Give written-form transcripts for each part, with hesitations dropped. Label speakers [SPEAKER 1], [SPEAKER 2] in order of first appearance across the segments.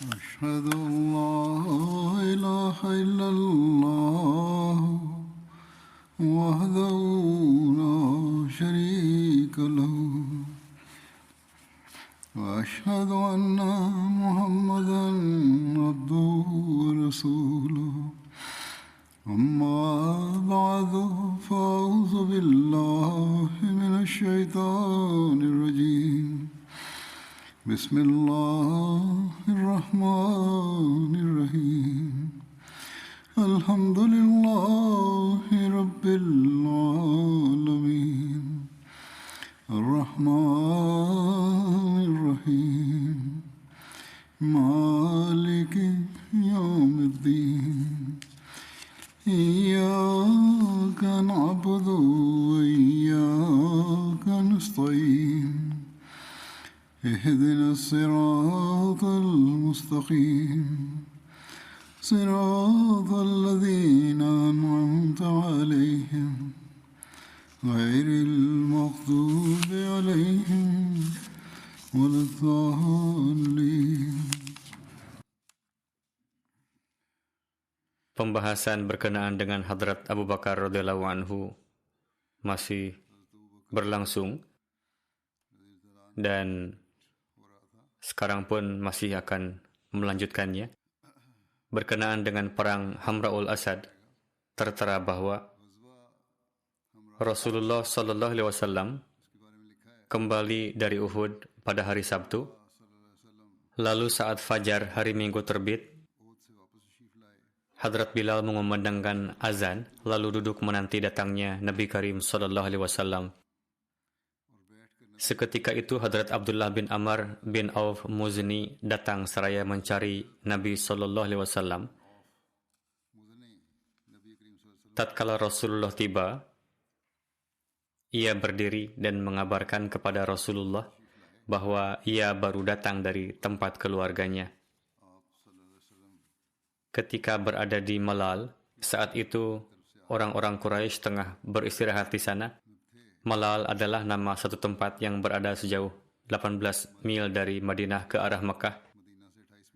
[SPEAKER 1] أشهد أن لا إله إلا الله وحده لا شريك له وأشهد أن محمدا عبده ورسوله أما بعد فأعوذ بالله من الشيطان الرجيم بسم الله الرحمن الرحيم الحمد لله رب العالمين الرحمن الرحيم مالك يوم الدين إياك نعبد وإياك نستعين اهدنا الصراط المستقيم صراط الذين أنعمت عليهم غير المغضوب عليهم ولا الضالين.
[SPEAKER 2] Pembahasan berkenaan dengan Hadrat Abu Bakar radhiyallahu anhu masih berlangsung dan sekarang pun masih akan melanjutkannya. Berkenaan dengan perang Hamra'ul Asad, tertera bahwa Rasulullah Shallallahu Alaihi Wasallam kembali dari Uhud pada hari Sabtu. Lalu saat fajar hari Minggu terbit, Hadrat Bilal mengumandangkan azan, lalu duduk menanti datangnya Nabi Karim Shallallahu Alaihi Wasallam. Seketika itu Hadrat Abdullah bin Amr bin Auf Muzni datang seraya mencari Nabi Shallallahu Alaihi Wasallam. Tatkala Rasulullah tiba, ia berdiri dan mengabarkan kepada Rasulullah bahwa ia baru datang dari tempat keluarganya. Ketika berada di Malal, saat itu orang-orang Quraisy tengah beristirahat di sana. Malal adalah nama satu tempat yang berada sejauh 18 mil dari Madinah ke arah Mekah.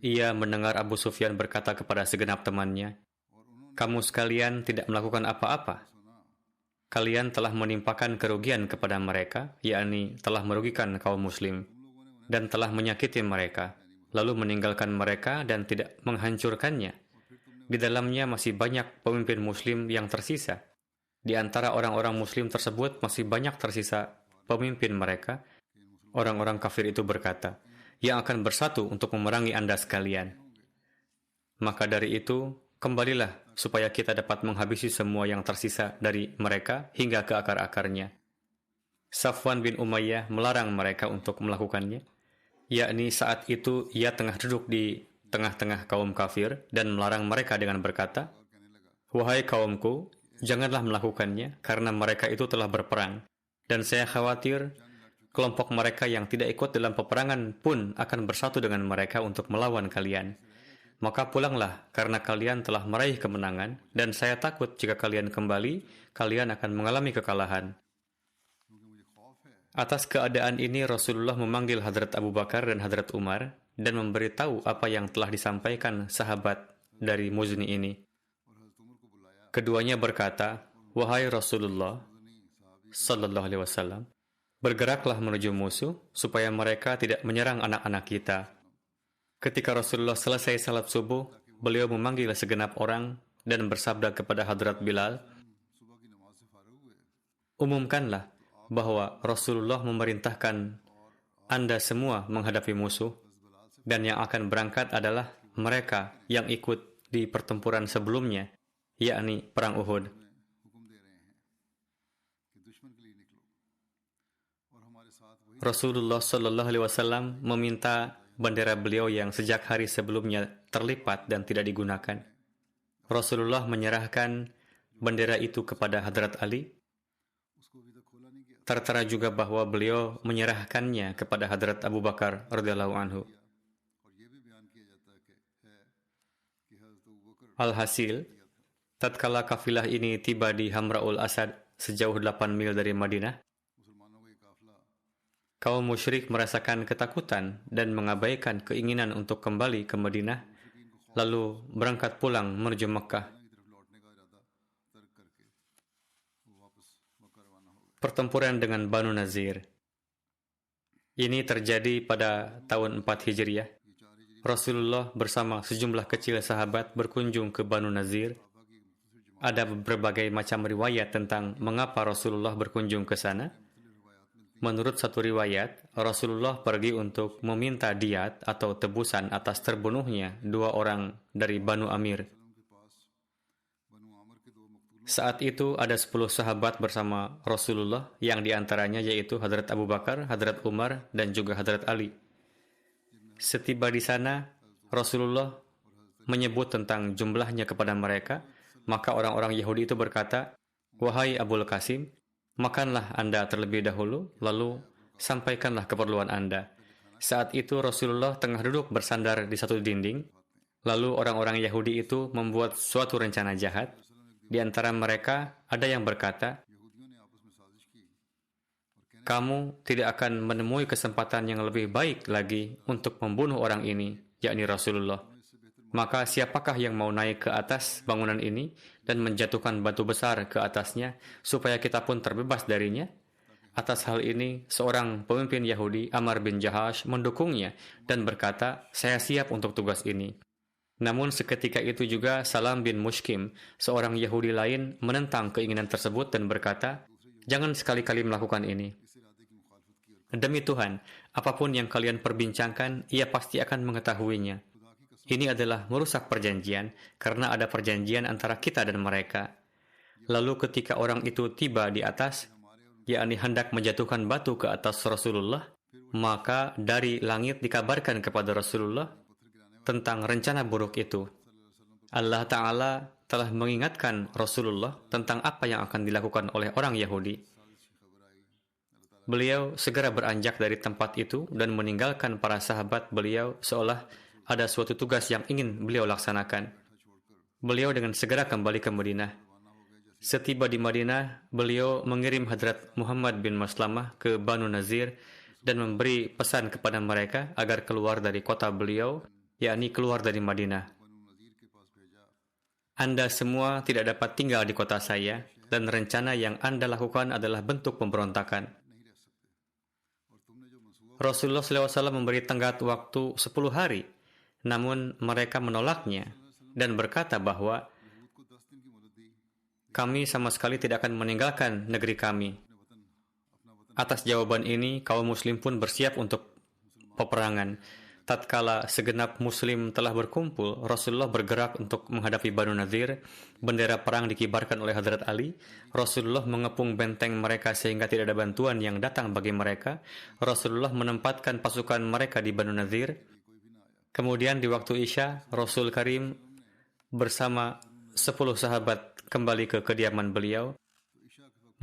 [SPEAKER 2] Ia mendengar Abu Sufyan berkata kepada segenap temannya, "Kamu sekalian tidak melakukan apa-apa. Kalian telah menimpakan kerugian kepada mereka, yakni telah merugikan kaum muslim, dan telah menyakiti mereka, lalu meninggalkan mereka dan tidak menghancurkannya. Di dalamnya masih banyak pemimpin muslim yang tersisa. Di antara orang-orang muslim tersebut masih banyak tersisa pemimpin mereka." Orang-orang kafir itu berkata, "Yang akan bersatu untuk memerangi Anda sekalian. Maka dari itu, kembalilah supaya kita dapat menghabisi semua yang tersisa dari mereka hingga ke akar-akarnya." Safwan bin Umayyah melarang mereka untuk melakukannya, yakni saat itu ia tengah duduk di tengah-tengah kaum kafir dan melarang mereka dengan berkata, "Wahai kaumku, janganlah melakukannya karena mereka itu telah berperang, dan saya khawatir kelompok mereka yang tidak ikut dalam peperangan pun akan bersatu dengan mereka untuk melawan kalian. Maka pulanglah karena kalian telah meraih kemenangan, dan saya takut jika kalian kembali, kalian akan mengalami kekalahan." Atas keadaan ini Rasulullah memanggil Hadrat Abu Bakar dan Hadrat Umar dan memberitahu apa yang telah disampaikan sahabat dari Muzni ini. Keduanya berkata, "Wahai Rasulullah Sallallahu Alaihi Wasallam, bergeraklah menuju musuh supaya mereka tidak menyerang anak-anak kita." Ketika Rasulullah selesai salat subuh, beliau memanggil segenap orang dan bersabda kepada Hadrat Bilal, "Umumkanlah bahwa Rasulullah memerintahkan Anda semua menghadapi musuh, dan yang akan berangkat adalah mereka yang ikut di pertempuran sebelumnya, yakni Perang Uhud." Rasulullah Shallallahu Alaihi Wasallam meminta bendera beliau yang sejak hari sebelumnya terlipat dan tidak digunakan. Rasulullah menyerahkan bendera itu kepada Hadrat Ali. Tertera juga bahwa beliau menyerahkannya kepada Hadrat Abu Bakar radhiyallahu anhu. Alhasil, tatkala kafilah ini tiba di Hamra'ul Asad sejauh 8 mil dari Madinah, Kaum musyrik merasakan ketakutan dan mengabaikan keinginan untuk kembali ke Madinah, lalu berangkat pulang menuju Mekkah. Pertempuran dengan Banu Nazir. Ini terjadi pada tahun 4 Hijriah. Rasulullah bersama sejumlah kecil sahabat berkunjung ke Banu Nazir. Ada berbagai macam riwayat tentang mengapa Rasulullah berkunjung ke sana. Menurut satu riwayat, Rasulullah pergi untuk meminta diat atau tebusan atas terbunuhnya 2 orang dari Banu Amir. Saat itu ada 10 sahabat bersama Rasulullah, yang diantaranya yaitu Hadrat Abu Bakar, Hadrat Umar, dan juga Hadrat Ali. Setiba di sana, Rasulullah menyebut tentang jumlahnya kepada mereka, maka orang-orang Yahudi itu berkata, "Wahai Abul Qasim, makanlah Anda terlebih dahulu, lalu sampaikanlah keperluan Anda." Saat itu Rasulullah tengah duduk bersandar di satu dinding, lalu orang-orang Yahudi itu membuat suatu rencana jahat. Di antara mereka ada yang berkata, "Kamu tidak akan menemui kesempatan yang lebih baik lagi untuk membunuh orang ini, yakni Rasulullah. Maka siapakah yang mau naik ke atas bangunan ini dan menjatuhkan batu besar ke atasnya supaya kita pun terbebas darinya?" Atas hal ini, seorang pemimpin Yahudi, Amr bin Jahash, mendukungnya dan berkata, "Saya siap untuk tugas ini." Namun seketika itu juga Salam bin Mushkim, seorang Yahudi lain, menentang keinginan tersebut dan berkata, "Jangan sekali-kali melakukan ini. Demi Tuhan, apapun yang kalian perbincangkan, ia pasti akan mengetahuinya. Ini adalah merusak perjanjian, karena ada perjanjian antara kita dan mereka." Lalu ketika orang itu tiba di atas, yakni hendak menjatuhkan batu ke atas Rasulullah, maka dari langit dikabarkan kepada Rasulullah tentang rencana buruk itu. Allah Ta'ala telah mengingatkan Rasulullah tentang apa yang akan dilakukan oleh orang Yahudi. Beliau segera beranjak dari tempat itu dan meninggalkan para sahabat beliau seolah ada suatu tugas yang ingin beliau laksanakan. Beliau dengan segera kembali ke Madinah. Setiba di Madinah, beliau mengirim Hadrat Muhammad bin Maslamah ke Banu Nazir dan memberi pesan kepada mereka agar keluar dari kota beliau, yakni keluar dari Madinah. "Anda semua tidak dapat tinggal di kota saya, dan rencana yang Anda lakukan adalah bentuk pemberontakan." Rasulullah SAW memberi tenggat waktu 10 hari, namun mereka menolaknya dan berkata bahwa kami sama sekali tidak akan meninggalkan negeri kami. Atas jawaban ini, kaum muslim pun bersiap untuk peperangan. Tatkala segenap muslim telah berkumpul, Rasulullah bergerak untuk menghadapi Banu Nadir. Bendera perang dikibarkan oleh Hadrat Ali. Rasulullah mengepung benteng mereka sehingga tidak ada bantuan yang datang bagi mereka. Rasulullah menempatkan pasukan mereka di Banu Nadir. Kemudian di waktu Isya, Rasul Karim bersama 10 sahabat kembali ke kediaman beliau.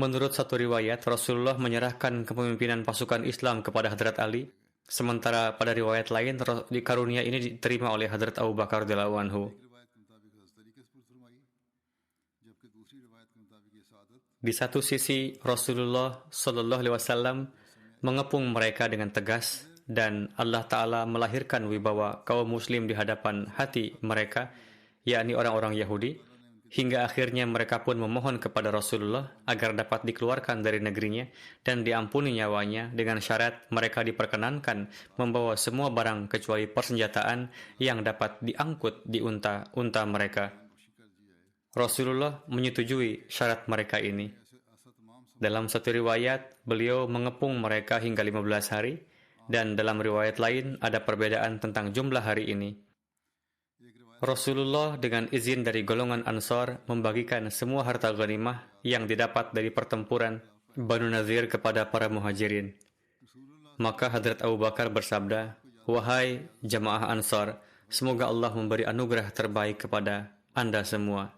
[SPEAKER 2] Menurut satu riwayat, Rasulullah menyerahkan kepemimpinan pasukan Islam kepada Hadrat Ali. Sementara pada riwayat lain, karunia ini diterima oleh Hadrat Abu Bakar radhiyallahu anhu. Di satu sisi, Rasulullah Shallallahu Alaihi Wasallam mengepung mereka dengan tegas, dan Allah Ta'ala melahirkan wibawa kaum muslim di hadapan hati mereka, yakni orang-orang Yahudi, hingga akhirnya mereka pun memohon kepada Rasulullah agar dapat dikeluarkan dari negerinya dan diampuni nyawanya dengan syarat mereka diperkenankan membawa semua barang kecuali persenjataan yang dapat diangkut di unta mereka. Rasulullah menyetujui syarat mereka ini. Dalam satu riwayat, beliau mengepung mereka hingga 15 hari, dan dalam riwayat lain ada perbedaan tentang jumlah hari ini. Rasulullah dengan izin dari golongan Ansar membagikan semua harta ghanimah yang didapat dari pertempuran Banu Nazir kepada para muhajirin. Maka Hadrat Abu Bakar bersabda, "Wahai jamaah Ansar, semoga Allah memberi anugerah terbaik kepada Anda semua."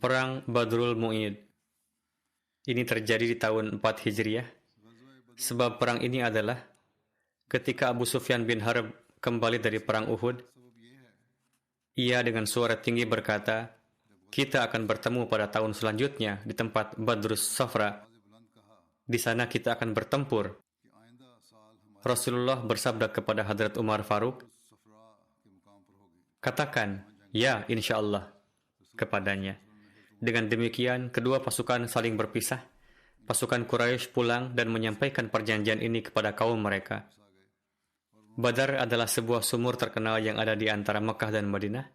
[SPEAKER 2] Perang Badrul Mu'id. Ini terjadi di tahun 4 Hijriah. Sebab perang ini adalah ketika Abu Sufyan bin Harb kembali dari perang Uhud. Ia dengan suara tinggi berkata, kita akan bertemu pada tahun selanjutnya di tempat Badrus Safra. Di sana kita akan bertempur. Rasulullah bersabda kepada Hadrat Umar Faruk, katakan, ya insya Allah kepadanya. Dengan demikian, kedua pasukan saling berpisah. Pasukan Quraisy pulang dan menyampaikan perjanjian ini kepada kaum mereka. Badar adalah sebuah sumur terkenal yang ada di antara Mekah dan Madinah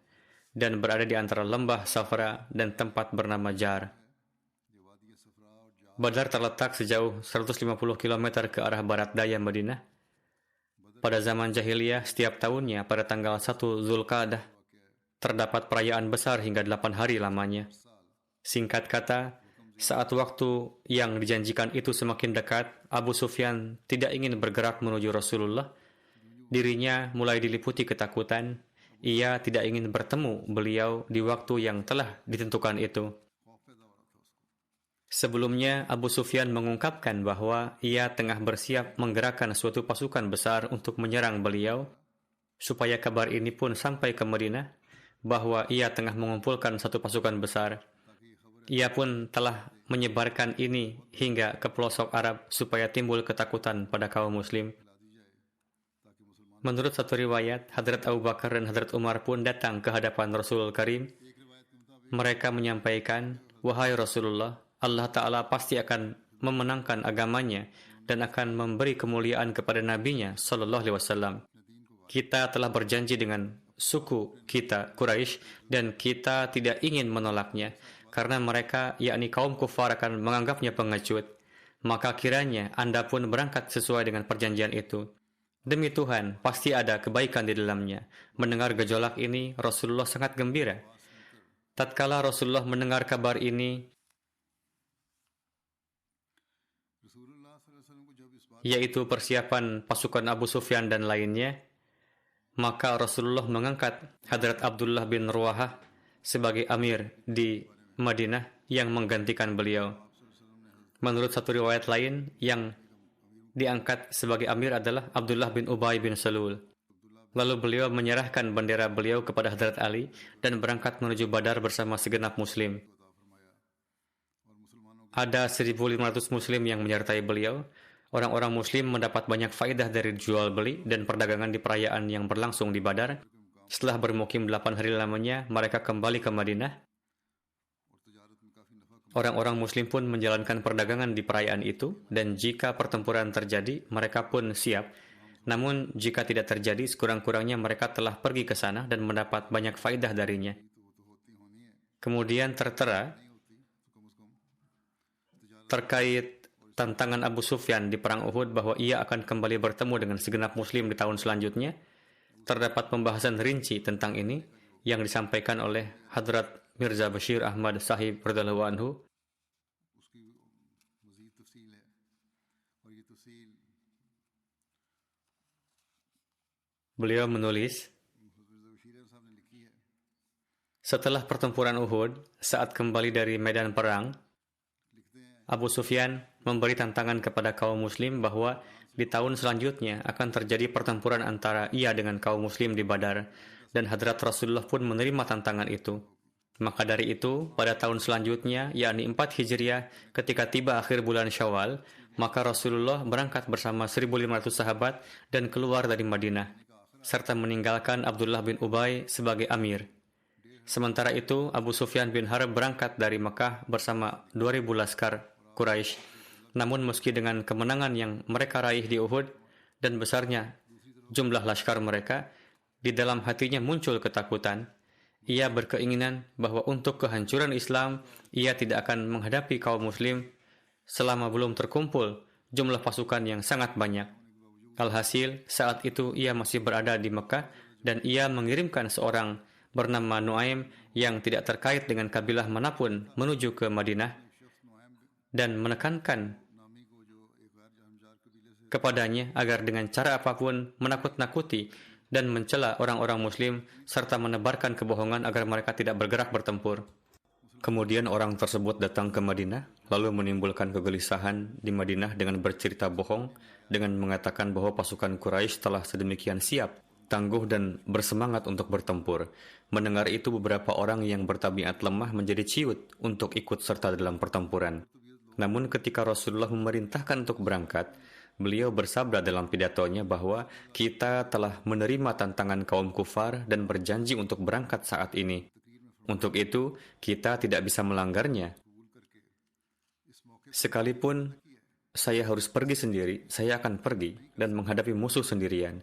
[SPEAKER 2] dan berada di antara lembah Safra dan tempat bernama Jar. Badar terletak sejauh 150 km ke arah barat daya Madinah. Pada zaman jahiliyah, setiap tahunnya pada tanggal 1 Zulqa'dah terdapat perayaan besar hingga 8 hari lamanya. Singkat kata, saat waktu yang dijanjikan itu semakin dekat, Abu Sufyan tidak ingin bergerak menuju Rasulullah. Dirinya mulai diliputi ketakutan. Ia tidak ingin bertemu beliau di waktu yang telah ditentukan itu. Sebelumnya, Abu Sufyan mengungkapkan bahwa ia tengah bersiap menggerakkan suatu pasukan besar untuk menyerang beliau, supaya kabar ini pun sampai ke Madinah, bahwa ia tengah mengumpulkan satu pasukan besar. Ia pun telah menyebarkan ini hingga ke pelosok Arab supaya timbul ketakutan pada kaum muslim. Menurut satu riwayat, Hadrat Abu Bakar dan Hadrat Umar pun datang ke hadapan Rasul Karim. Mereka menyampaikan, wahai Rasulullah, Allah Ta'ala pasti akan memenangkan agamanya dan akan memberi kemuliaan kepada Nabi-Nya Sallallahu Alaihi Wasallam. Kita telah berjanji dengan suku kita, Quraisy, dan kita tidak ingin menolaknya, karena mereka, yakni kaum kufar, akan menganggapnya pengecut. Maka kiranya Anda pun berangkat sesuai dengan perjanjian itu. Demi Tuhan, pasti ada kebaikan di dalamnya. Mendengar gejolak ini, Rasulullah sangat gembira. Tatkala Rasulullah mendengar kabar ini, yaitu persiapan pasukan Abu Sufyan dan lainnya, maka Rasulullah mengangkat Hadrat Abdullah bin Ruwahah sebagai amir di Madinah yang menggantikan beliau. Menurut satu riwayat lain, yang diangkat sebagai amir adalah Abdullah bin Ubay bin Salul. Lalu beliau menyerahkan bendera beliau kepada Hadrat Ali dan berangkat menuju Badar bersama segenap muslim. Ada 1.500 muslim yang menyertai beliau. Orang-orang muslim mendapat banyak faedah dari jual beli dan perdagangan di perayaan yang berlangsung di Badar. Setelah bermukim 8 hari lamanya, mereka kembali ke Madinah. Orang-orang muslim pun menjalankan perdagangan di perayaan itu, dan jika pertempuran terjadi, mereka pun siap. Namun, jika tidak terjadi, sekurang-kurangnya mereka telah pergi ke sana dan mendapat banyak faedah darinya. Kemudian tertera terkait tantangan Abu Sufyan di Perang Uhud bahwa ia akan kembali bertemu dengan segenap muslim di tahun selanjutnya. Terdapat pembahasan rinci tentang ini yang disampaikan oleh Hadrat Mirza Bashir Ahmad Sahib radhiyallahu anhu. Beliau menulis, setelah pertempuran Uhud, saat kembali dari medan perang, Abu Sufyan memberi tantangan kepada kaum muslim bahwa di tahun selanjutnya akan terjadi pertempuran antara ia dengan kaum muslim di Badar, dan Hadrat Rasulullah pun menerima tantangan itu. Maka dari itu, pada tahun selanjutnya, yakni 4 Hijriah, ketika tiba akhir bulan Syawal, maka Rasulullah berangkat bersama 1.500 sahabat dan keluar dari Madinah, serta meninggalkan Abdullah bin Ubay sebagai amir. Sementara itu, Abu Sufyan bin Harb berangkat dari Mekah bersama 2.000 laskar Quraisy. Namun meski dengan kemenangan yang mereka raih di Uhud dan besarnya jumlah laskar mereka, di dalam hatinya muncul ketakutan. Ia berkeinginan bahwa untuk kehancuran Islam, ia tidak akan menghadapi kaum muslim selama belum terkumpul jumlah pasukan yang sangat banyak. Alhasil, saat itu ia masih berada di Mekah dan ia mengirimkan seorang bernama Nuaim yang tidak terkait dengan kabilah manapun menuju ke Madinah dan menekankan kepadanya agar dengan cara apapun menakut-nakuti dan mencela orang-orang muslim serta menebarkan kebohongan agar mereka tidak bergerak bertempur. Kemudian orang tersebut datang ke Madinah, lalu menimbulkan kegelisahan di Madinah dengan bercerita bohong, dengan mengatakan bahwa pasukan Quraisy telah sedemikian siap tangguh dan bersemangat untuk bertempur. Mendengar itu, beberapa orang yang bertabiat lemah menjadi ciut untuk ikut serta dalam pertempuran. Namun ketika Rasulullah memerintahkan untuk berangkat, beliau bersabda dalam pidatonya bahwa kita telah menerima tantangan kaum kufar dan berjanji untuk berangkat saat ini. Untuk itu, kita tidak bisa melanggarnya. Sekalipun saya harus pergi sendiri, saya akan pergi dan menghadapi musuh sendirian.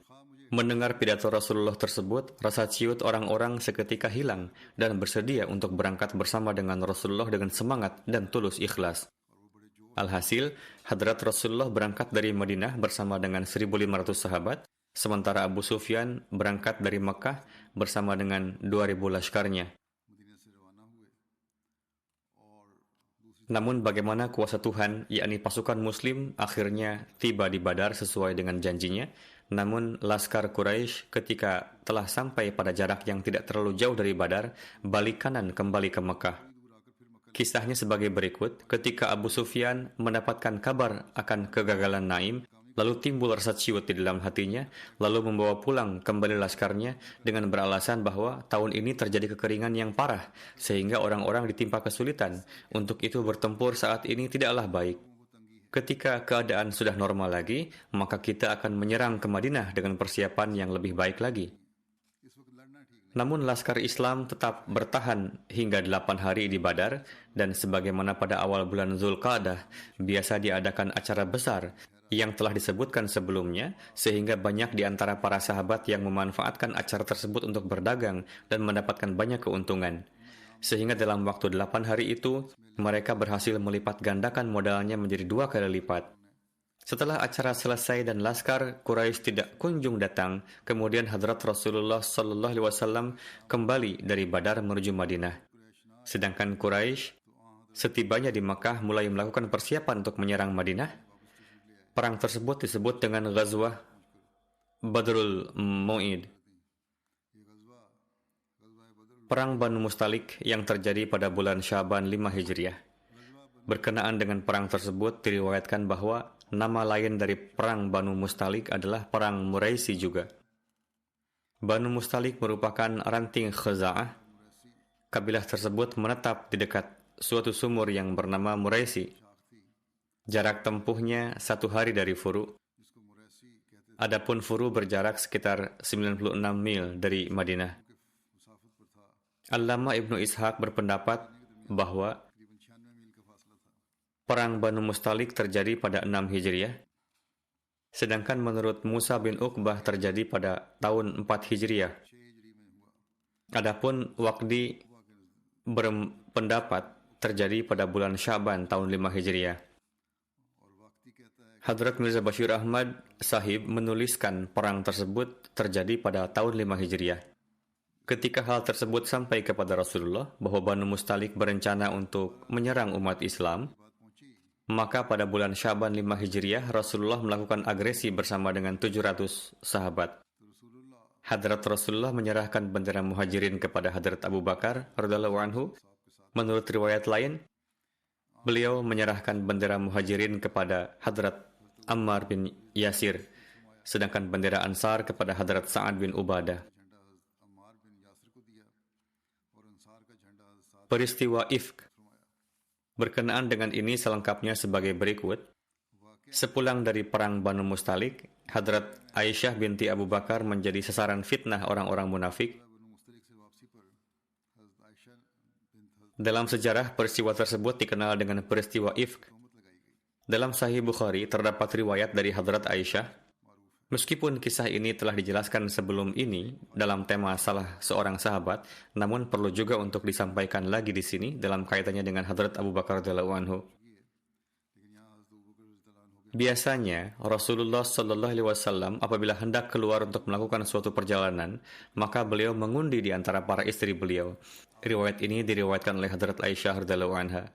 [SPEAKER 2] Mendengar pidato Rasulullah tersebut, rasa ciut orang-orang seketika hilang dan bersedia untuk berangkat bersama dengan Rasulullah dengan semangat dan tulus ikhlas. Alhasil, Hadrat Rasulullah berangkat dari Madinah bersama dengan 1.500 sahabat, sementara Abu Sufyan berangkat dari Makkah bersama dengan 2.000 laskarnya. Namun bagaimana kuasa Tuhan, yakni pasukan Muslim, akhirnya tiba di Badar sesuai dengan janjinya. Namun Laskar Quraisy ketika telah sampai pada jarak yang tidak terlalu jauh dari Badar, balik kanan kembali ke Mekah. Kisahnya sebagai berikut: ketika Abu Sufyan mendapatkan kabar akan kegagalan Naim, lalu timbul rasa ciut di dalam hatinya, lalu membawa pulang kembali laskarnya dengan beralasan bahwa tahun ini terjadi kekeringan yang parah, sehingga orang-orang ditimpa kesulitan. Untuk itu bertempur saat ini tidaklah baik. Ketika keadaan sudah normal lagi, maka kita akan menyerang ke Madinah dengan persiapan yang lebih baik lagi. Namun Laskar Islam tetap bertahan hingga 8 hari di Badar, dan sebagaimana pada awal bulan Zulqa'dah biasa diadakan acara besar yang telah disebutkan sebelumnya, sehingga banyak di antara para sahabat yang memanfaatkan acara tersebut untuk berdagang dan mendapatkan banyak keuntungan. Sehingga dalam waktu 8 hari itu, mereka berhasil melipat gandakan modalnya menjadi 2 kali lipat. Setelah acara selesai dan Laskar Quraisy tidak kunjung datang, kemudian Hadrat Rasulullah SAW kembali dari Badar menuju Madinah. Sedangkan Quraisy setibanya di Makkah mulai melakukan persiapan untuk menyerang Madinah. Perang tersebut disebut dengan Ghazwah Badrul Mu'id. Perang Banu Mustalik yang terjadi pada bulan Syaban 5 Hijriah. Berkenaan dengan perang tersebut, diriwayatkan bahwa nama lain dari perang Banu Mustalik adalah perang Muraisi juga. Banu Mustalik merupakan ranting Khuza'ah. Kabilah tersebut menetap di dekat suatu sumur yang bernama Muraisi. Jarak tempuhnya 1 hari dari Furu. Adapun Furu berjarak sekitar 96 mil dari Madinah. Allama Ibnu Ishaq berpendapat bahwa perang Banu Mustalik terjadi pada 6 Hijriah, sedangkan menurut Musa bin Uqbah terjadi pada tahun 4 Hijriah. Adapun Waqdi berpendapat terjadi pada bulan Syaban tahun 5 Hijriah. Hadrat Mirza Bashir Ahmad Sahib menuliskan perang tersebut terjadi pada tahun 5 Hijriah. Ketika hal tersebut sampai kepada Rasulullah bahwa Banu Mustalik berencana untuk menyerang umat Islam, maka pada bulan Syaban 5 Hijriah Rasulullah melakukan agresi bersama dengan 700 sahabat. Hadrat Rasulullah menyerahkan bendera Muhajirin kepada Hadrat Abu Bakar radhiyallahu anhu. Menurut riwayat lain, beliau menyerahkan bendera Muhajirin kepada Hadrat Ammar bin Yasir, sedangkan bendera Ansar kepada Hadrat Sa'ad bin Ubadah. Peristiwa Ifk. Berkenaan dengan ini selengkapnya sebagai berikut. Sepulang dari perang Banu Mustalik, Hadrat Aisyah binti Abu Bakar menjadi sasaran fitnah orang-orang munafik. Dalam sejarah, peristiwa tersebut dikenal dengan peristiwa Ifk. Dalam Sahih Bukhari terdapat riwayat dari Hadrat Aisyah. Meskipun kisah ini telah dijelaskan sebelum ini dalam tema salah seorang sahabat, namun perlu juga untuk disampaikan lagi di sini dalam kaitannya dengan Hadrat Abu Bakar radhiyallahu anhu. Biasanya Rasulullah Shallallahu Alaihi Wasallam apabila hendak keluar untuk melakukan suatu perjalanan, maka beliau mengundi di antara para istri beliau. Riwayat ini diriwayatkan oleh Hadrat Aisyah radhiyallahu anha.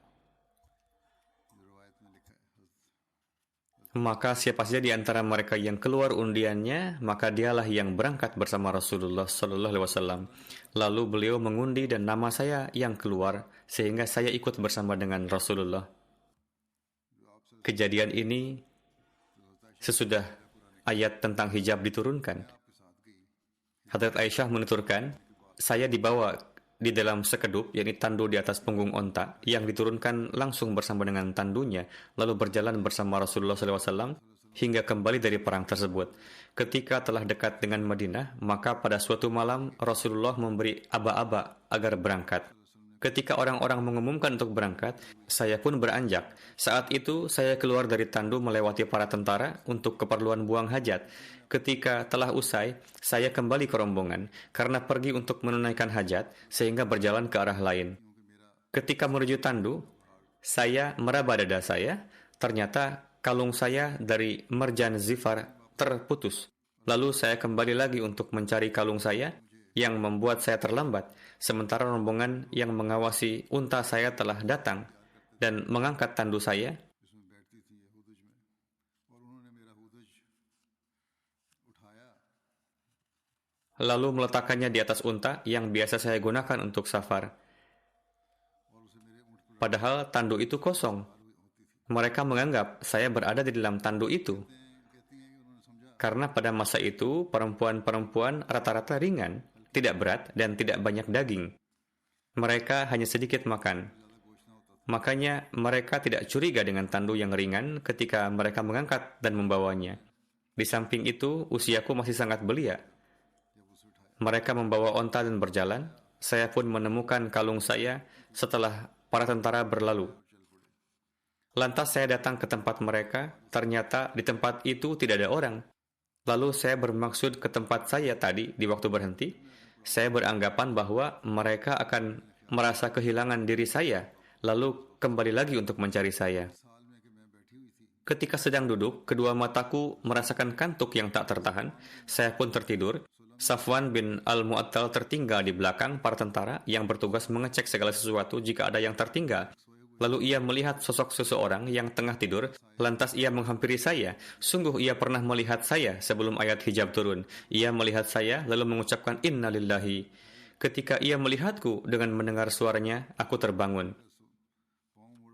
[SPEAKER 2] Maka siapa saja di antara mereka yang keluar undiannya, maka dialah yang berangkat bersama Rasulullah Sallallahu Alaihi Wasallam. Lalu beliau mengundi dan nama saya yang keluar, sehingga saya ikut bersama dengan Rasulullah. Kejadian ini sesudah ayat tentang hijab diturunkan. Hadrat Aisyah menuturkan, saya dibawa di dalam sekedup, yakni tandu di atas punggung onta, yang diturunkan langsung bersama dengan tandunya, lalu berjalan bersama Rasulullah SAW hingga kembali dari perang tersebut. Ketika telah dekat dengan Madinah, maka pada suatu malam Rasulullah memberi aba-aba agar berangkat. Ketika orang-orang mengumumkan untuk berangkat, saya pun beranjak. Saat itu, saya keluar dari tandu melewati para tentara untuk keperluan buang hajat. Ketika telah usai, saya kembali ke rombongan karena pergi untuk menunaikan hajat, sehingga berjalan ke arah lain. Ketika menuju tandu, saya meraba dada saya. Ternyata kalung saya dari merjan zifar terputus. Lalu saya kembali lagi untuk mencari kalung saya, yang membuat saya terlambat, sementara rombongan yang mengawasi unta saya telah datang dan mengangkat tandu saya. Lalu meletakkannya di atas unta yang biasa saya gunakan untuk safar. Padahal tandu itu kosong. Mereka menganggap saya berada di dalam tandu itu. Karena pada masa itu, perempuan-perempuan rata-rata ringan, tidak berat, dan tidak banyak daging. Mereka hanya sedikit makan. Makanya mereka tidak curiga dengan tandu yang ringan ketika mereka mengangkat dan membawanya. Di samping itu, usiaku masih sangat belia. Mereka membawa onta dan berjalan. Saya pun menemukan kalung saya setelah para tentara berlalu. Lantas saya datang ke tempat mereka. Ternyata di tempat itu tidak ada orang. Lalu saya bermaksud ke tempat saya tadi di waktu berhenti. Saya beranggapan bahwa mereka akan merasa kehilangan diri saya, lalu kembali lagi untuk mencari saya. Ketika sedang duduk, kedua mataku merasakan kantuk yang tak tertahan. Saya pun tertidur. Safwan bin Al-Mu'attal tertinggal di belakang para tentara yang bertugas mengecek segala sesuatu jika ada yang tertinggal. Lalu ia melihat sosok seseorang yang tengah tidur, lantas ia menghampiri saya. Sungguh ia pernah melihat saya sebelum ayat hijab turun. Ia melihat saya lalu mengucapkan Inna lillahi. Ketika ia melihatku dengan mendengar suaranya, aku terbangun.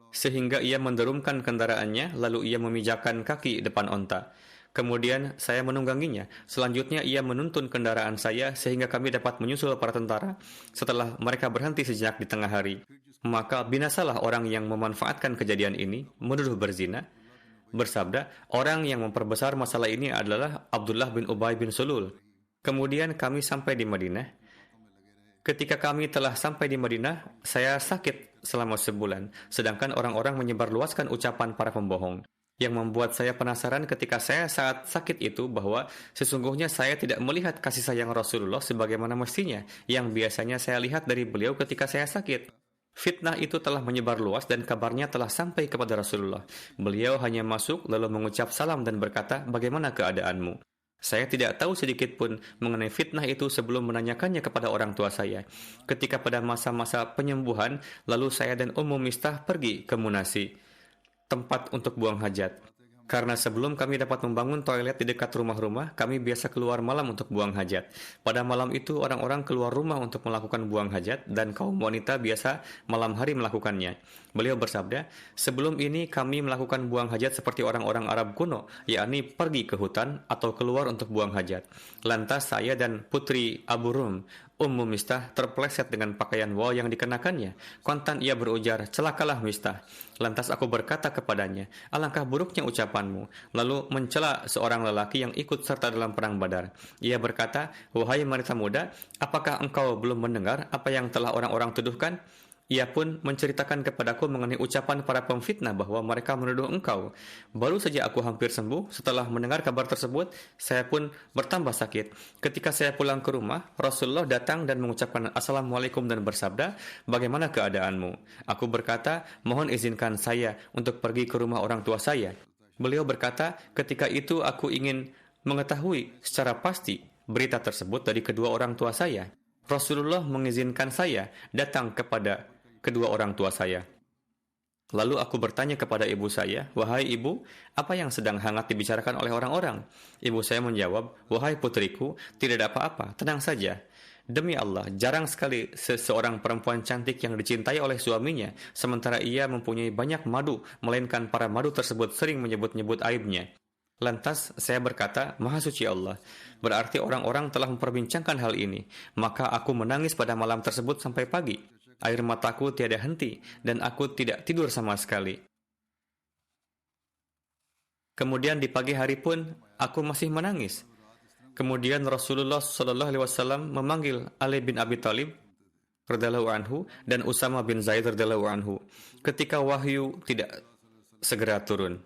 [SPEAKER 2] Sehingga ia menderumkan kendaraannya, lalu ia memijakkan kaki depan onta. Kemudian saya menungganginya. Selanjutnya ia menuntun kendaraan saya sehingga kami dapat menyusul para tentara. Setelah mereka berhenti sejenak di tengah hari, maka binasalah orang yang memanfaatkan kejadian ini, menuduh berzina. Bersabda, orang yang memperbesar masalah ini adalah Abdullah bin Ubay bin Sulul. Kemudian kami sampai di Madinah. Ketika kami telah sampai di Madinah, saya sakit selama sebulan, sedangkan orang-orang menyebarluaskan ucapan para pembohong. Yang membuat saya penasaran ketika saya saat sakit itu bahwa sesungguhnya saya tidak melihat kasih sayang Rasulullah sebagaimana mestinya yang biasanya saya lihat dari beliau ketika saya sakit. Fitnah itu telah menyebar luas dan kabarnya telah sampai kepada Rasulullah. Beliau hanya masuk lalu mengucap salam dan berkata, "Bagaimana keadaanmu?" Saya tidak tahu sedikit pun mengenai fitnah itu sebelum menanyakannya kepada orang tua saya. Ketika pada masa-masa penyembuhan, lalu saya dan Ummu Mistah pergi ke Munasi, tempat untuk buang hajat. Karena sebelum kami dapat membangun toilet di dekat rumah-rumah, kami biasa keluar malam untuk buang hajat. Pada malam itu, orang-orang keluar rumah untuk melakukan buang hajat, dan kaum wanita biasa malam hari melakukannya. Beliau bersabda, sebelum ini kami melakukan buang hajat seperti orang-orang Arab kuno, yakni pergi ke hutan atau keluar untuk buang hajat. Lantas saya dan putri Abu Rum, Ummu Mistah, terpeleset dengan pakaian wol yang dikenakannya. Kontan ia berujar, celakalah Mistah. Lantas aku berkata kepadanya, alangkah buruknya ucapanmu. Lalu mencela seorang lelaki yang ikut serta dalam perang Badar. Ia berkata, wahai wanita muda, apakah engkau belum mendengar apa yang telah orang-orang tuduhkan? Ia pun menceritakan kepadaku mengenai ucapan para pemfitnah bahwa mereka menuduh engkau. Baru saja aku hampir sembuh. Setelah mendengar kabar tersebut, saya pun bertambah sakit. Ketika saya pulang ke rumah, Rasulullah datang dan mengucapkan Assalamualaikum dan bersabda, bagaimana keadaanmu? Aku berkata, mohon izinkan saya untuk pergi ke rumah orang tua saya. Beliau berkata, ketika itu aku ingin mengetahui secara pasti berita tersebut dari kedua orang tua saya. Rasulullah mengizinkan saya datang kepada kedua orang tua saya. Lalu aku bertanya kepada ibu saya, wahai ibu, apa yang sedang hangat dibicarakan oleh orang-orang? Ibu saya menjawab, wahai putriku, tidak ada apa-apa, tenang saja. Demi Allah, jarang sekali seseorang perempuan cantik yang dicintai oleh suaminya, sementara ia mempunyai banyak madu, melainkan para madu tersebut sering menyebut-nyebut aibnya. Lantas saya berkata, Maha Suci Allah, berarti orang-orang telah memperbincangkan hal ini. Maka aku menangis pada malam tersebut sampai pagi. Air mataku tiada henti, dan aku tidak tidur sama sekali. Kemudian di pagi hari pun, aku masih menangis. Kemudian Rasulullah SAW memanggil Ali bin Abi Thalib radhiyallahu anhu dan Usama bin Zaid radhiyallahu anhu ketika wahyu tidak segera turun.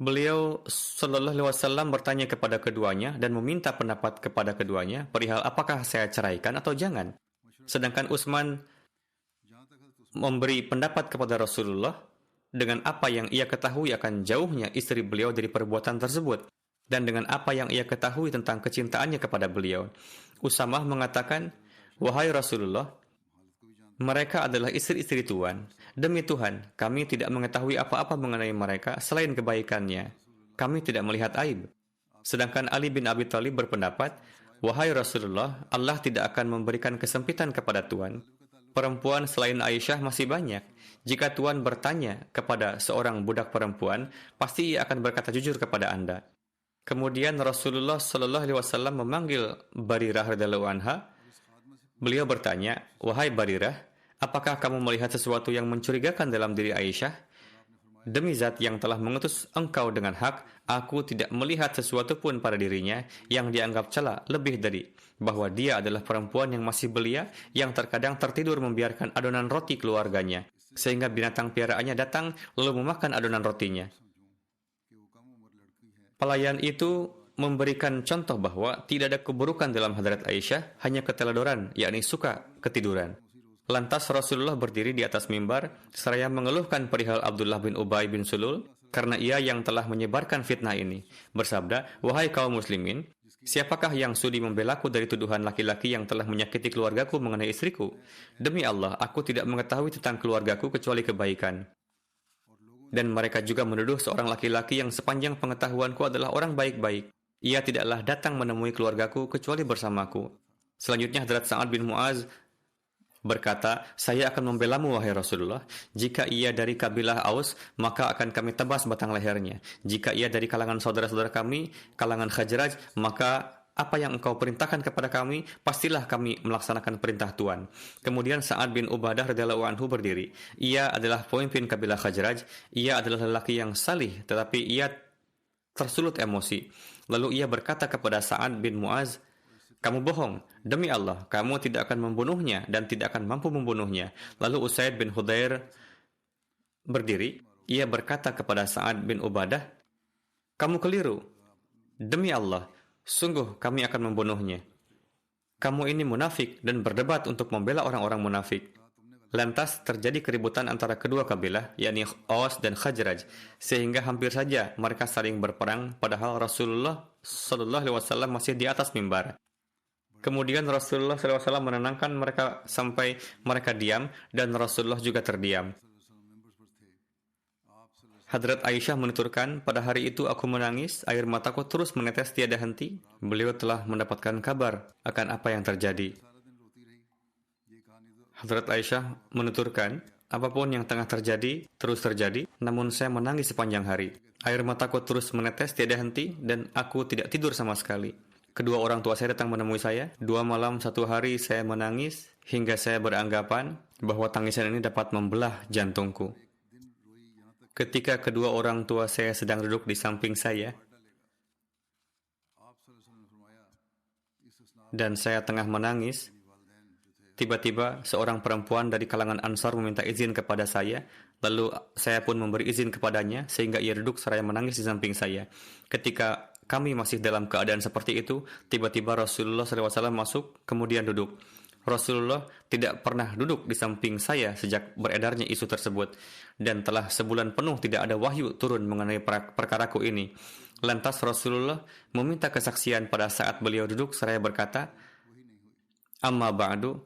[SPEAKER 2] Beliau sallallahu alaihi wasallam bertanya kepada keduanya dan meminta pendapat kepada keduanya perihal apakah saya ceraikan atau jangan. Sedangkan Utsman memberi pendapat kepada Rasulullah dengan apa yang ia ketahui akan jauhnya istri beliau dari perbuatan tersebut dan dengan apa yang ia ketahui tentang kecintaannya kepada beliau. Usamah mengatakan, "Wahai Rasulullah, mereka adalah istri-istri Tuhan. Demi Tuhan, kami tidak mengetahui apa-apa mengenai mereka selain kebaikannya. Kami tidak melihat aib." Sedangkan Ali bin Abi Thalib berpendapat, "Wahai Rasulullah, Allah tidak akan memberikan kesempitan kepada Tuhan. Perempuan selain Aisyah masih banyak. Jika Tuhan bertanya kepada seorang budak perempuan, pasti ia akan berkata jujur kepada Anda." Kemudian Rasulullah Shallallahu Alaihi Wasallam memanggil Barirah radhiyallahu anha. Beliau bertanya, "Wahai Barirah, apakah kamu melihat sesuatu yang mencurigakan dalam diri Aisyah? Demi zat yang telah mengutus engkau dengan hak, aku tidak melihat sesuatu pun pada dirinya yang dianggap cela lebih dari bahwa dia adalah perempuan yang masih belia yang terkadang tertidur membiarkan adonan roti keluarganya, sehingga binatang piaraannya datang lalu memakan adonan rotinya." Pelayan itu memberikan contoh bahwa tidak ada keburukan dalam Hadrat Aisyah, hanya keteladoran, yakni suka ketiduran. Lantas Rasulullah berdiri di atas mimbar, seraya mengeluhkan perihal Abdullah bin Ubay bin Sulul, karena ia yang telah menyebarkan fitnah ini. Bersabda, "Wahai kaum muslimin, siapakah yang sudi membelaku dari tuduhan laki-laki yang telah menyakiti keluargaku mengenai istriku? Demi Allah, aku tidak mengetahui tentang keluargaku kecuali kebaikan. Dan mereka juga menuduh seorang laki-laki yang sepanjang pengetahuanku adalah orang baik-baik. Ia tidaklah datang menemui keluargaku kecuali bersamaku." Selanjutnya Hadrat Sa'ad bin Mu'az berkata, "Saya akan membelamu wahai Rasulullah. Jika ia dari kabilah Aus, maka akan kami tebas batang lehernya. Jika ia dari kalangan saudara-saudara kami, kalangan Khazraj, maka apa yang engkau perintahkan kepada kami, pastilah kami melaksanakan perintah Tuhan." Kemudian Sa'ad bin Ubadah radhiyallahu anhu berdiri. Ia adalah pemimpin kabilah Khazraj. Ia adalah lelaki yang salih, tetapi ia tersulut emosi. Lalu ia berkata kepada Sa'ad bin Mu'az, "Kamu bohong. Demi Allah, kamu tidak akan membunuhnya dan tidak akan mampu membunuhnya." Lalu Usaid bin Hudair berdiri. Ia berkata kepada Sa'ad bin Ubadah, "Kamu keliru. Demi Allah, sungguh kami akan membunuhnya. Kamu ini munafik dan berdebat untuk membela orang-orang munafik." Lantas terjadi keributan antara kedua kabilah, yakni Aus dan Khazraj, sehingga hampir saja mereka saling berperang, padahal Rasulullah Shallallahu Alaihi Wasallam masih di atas mimbar. Kemudian Rasulullah SAW menenangkan mereka sampai mereka diam, dan Rasulullah juga terdiam. Hadrat Aisyah menuturkan, "Pada hari itu aku menangis, air mataku terus menetes tiada henti. Beliau telah mendapatkan kabar akan apa yang terjadi." Hadrat Aisyah menuturkan, "Apapun yang tengah terjadi, terus terjadi, namun saya menangis sepanjang hari. Air mataku terus menetes tiada henti, dan aku tidak tidur sama sekali. Kedua orang tua saya datang menemui saya. 2 malam 1 hari saya menangis, hingga saya beranggapan bahwa tangisan ini dapat membelah jantungku. Ketika kedua orang tua saya sedang duduk di samping saya, dan saya tengah menangis, tiba-tiba seorang perempuan dari kalangan Ansar meminta izin kepada saya, lalu saya pun memberi izin kepadanya, sehingga ia duduk seraya menangis di samping saya. Ketika kami masih dalam keadaan seperti itu, tiba-tiba Rasulullah SAW masuk, kemudian duduk. Rasulullah tidak pernah duduk di samping saya sejak beredarnya isu tersebut, dan telah sebulan penuh tidak ada wahyu turun mengenai perkaraku ini. Lantas Rasulullah meminta kesaksian pada saat beliau duduk seraya berkata, "Amma ba'du,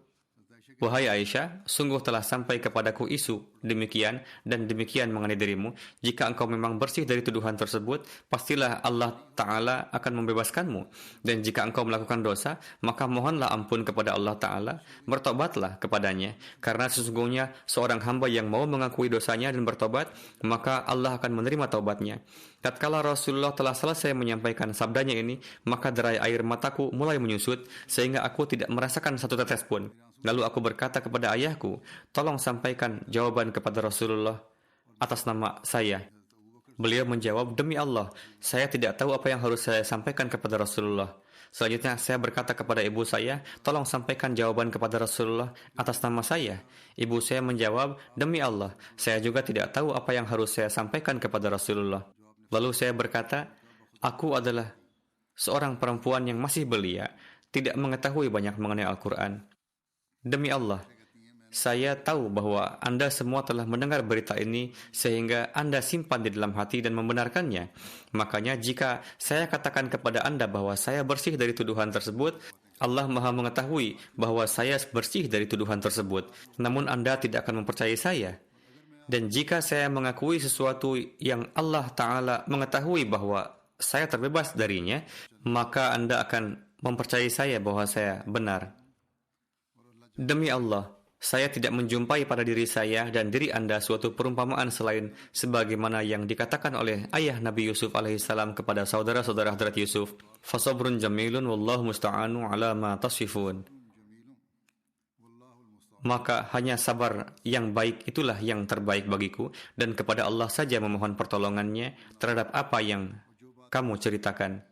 [SPEAKER 2] Wahai Aisyah, sungguh telah sampai kepadaku isu demikian dan demikian mengenai dirimu. Jika engkau memang bersih dari tuduhan tersebut, pastilah Allah Ta'ala akan membebaskanmu. Dan jika engkau melakukan dosa, maka mohonlah ampun kepada Allah Ta'ala, bertobatlah kepadanya. Karena sesungguhnya seorang hamba yang mau mengakui dosanya dan bertobat, maka Allah akan menerima taubatnya. Tatkala Rasulullah telah selesai menyampaikan sabdanya ini, maka derai air mataku mulai menyusut, sehingga aku tidak merasakan satu tetes pun. Lalu aku berkata kepada ayahku, tolong sampaikan jawaban kepada Rasulullah atas nama saya. Beliau menjawab, demi Allah, saya tidak tahu apa yang harus saya sampaikan kepada Rasulullah. Selanjutnya saya berkata kepada ibu saya, tolong sampaikan jawaban kepada Rasulullah atas nama saya. Ibu saya menjawab, demi Allah, saya juga tidak tahu apa yang harus saya sampaikan kepada Rasulullah. Lalu saya berkata, aku adalah seorang perempuan yang masih belia, tidak mengetahui banyak mengenai Al-Quran. Demi Allah, saya tahu bahwa Anda semua telah mendengar berita ini sehingga Anda simpan di dalam hati dan membenarkannya. Makanya jika saya katakan kepada Anda bahwa saya bersih dari tuduhan tersebut, Allah Maha mengetahui bahwa saya bersih dari tuduhan tersebut. Namun Anda tidak akan mempercayai saya. Dan jika saya mengakui sesuatu yang Allah Ta'ala mengetahui bahwa saya terbebas darinya, maka Anda akan mempercayai saya bahwa saya benar. Demi Allah, saya tidak menjumpai pada diri saya dan diri Anda suatu perumpamaan selain sebagaimana yang dikatakan oleh ayah Nabi Yusuf alaihissalam kepada saudara-saudara Hadrat Yusuf. Fasabrun jamilun wallahu musta'anu ala ma tasifun. Maka hanya sabar yang baik itulah yang terbaik bagiku dan kepada Allah saja memohon pertolongannya terhadap apa yang kamu ceritakan.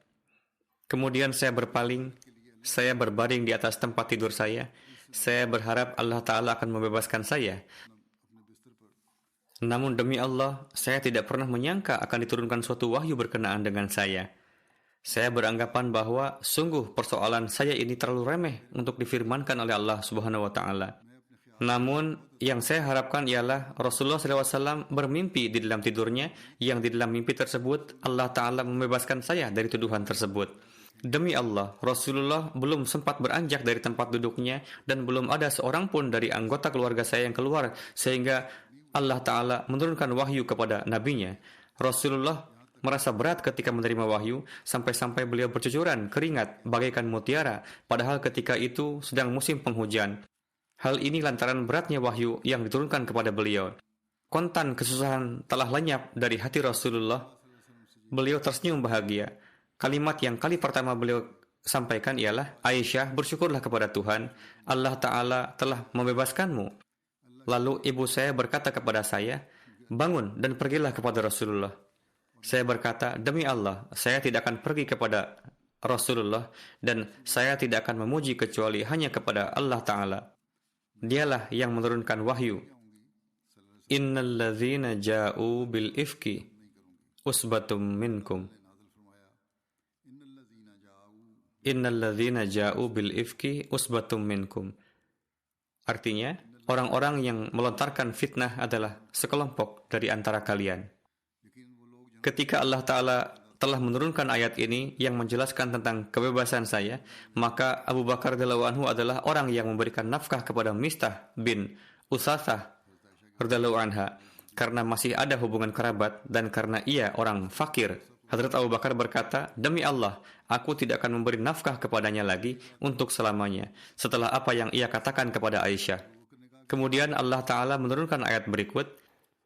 [SPEAKER 2] Kemudian saya berpaling, saya berbaring di atas tempat tidur saya. Saya berharap Allah Ta'ala akan membebaskan saya. Namun demi Allah, saya tidak pernah menyangka akan diturunkan suatu wahyu berkenaan dengan saya. Saya beranggapan bahwa sungguh persoalan saya ini terlalu remeh untuk difirmankan oleh Allah Subhanahu wa Ta'ala. Namun, yang saya harapkan ialah Rasulullah SAW bermimpi di dalam tidurnya, yang di dalam mimpi tersebut Allah Ta'ala membebaskan saya dari tuduhan tersebut. Demi Allah, Rasulullah belum sempat beranjak dari tempat duduknya dan belum ada seorang pun dari anggota keluarga saya yang keluar sehingga Allah Ta'ala menurunkan wahyu kepada nabinya. Rasulullah merasa berat ketika menerima wahyu sampai-sampai beliau bercucuran keringat bagaikan mutiara padahal ketika itu sedang musim penghujan. Hal ini lantaran beratnya wahyu yang diturunkan kepada beliau. Kontan kesusahan telah lenyap dari hati Rasulullah. Beliau tersenyum bahagia. Kalimat yang kali pertama beliau sampaikan ialah, Aisyah, bersyukurlah kepada Tuhan, Allah Ta'ala telah membebaskanmu. Lalu ibu saya berkata kepada saya, bangun dan pergilah kepada Rasulullah. Saya berkata, demi Allah, saya tidak akan pergi kepada Rasulullah dan saya tidak akan memuji kecuali hanya kepada Allah Ta'ala. Dialah yang menurunkan wahyu. Innal ladzina ja'u bil ifki usbatum minkum. Innal ladzina ja'u bil ifki usbatum minkum. Artinya, orang-orang yang melontarkan fitnah adalah sekelompok dari antara kalian. Ketika Allah Ta'ala telah menurunkan ayat ini yang menjelaskan tentang kebebasan saya, maka Abu Bakar radhiyallahu anhu adalah orang yang memberikan nafkah kepada Mistah bin Usathah radhiyallahu anha karena masih ada hubungan kerabat dan karena ia orang fakir. Hadrat Abu Bakar berkata, demi Allah, aku tidak akan memberi nafkah kepadanya lagi untuk selamanya, setelah apa yang ia katakan kepada Aisyah. Kemudian Allah Ta'ala menurunkan ayat berikut,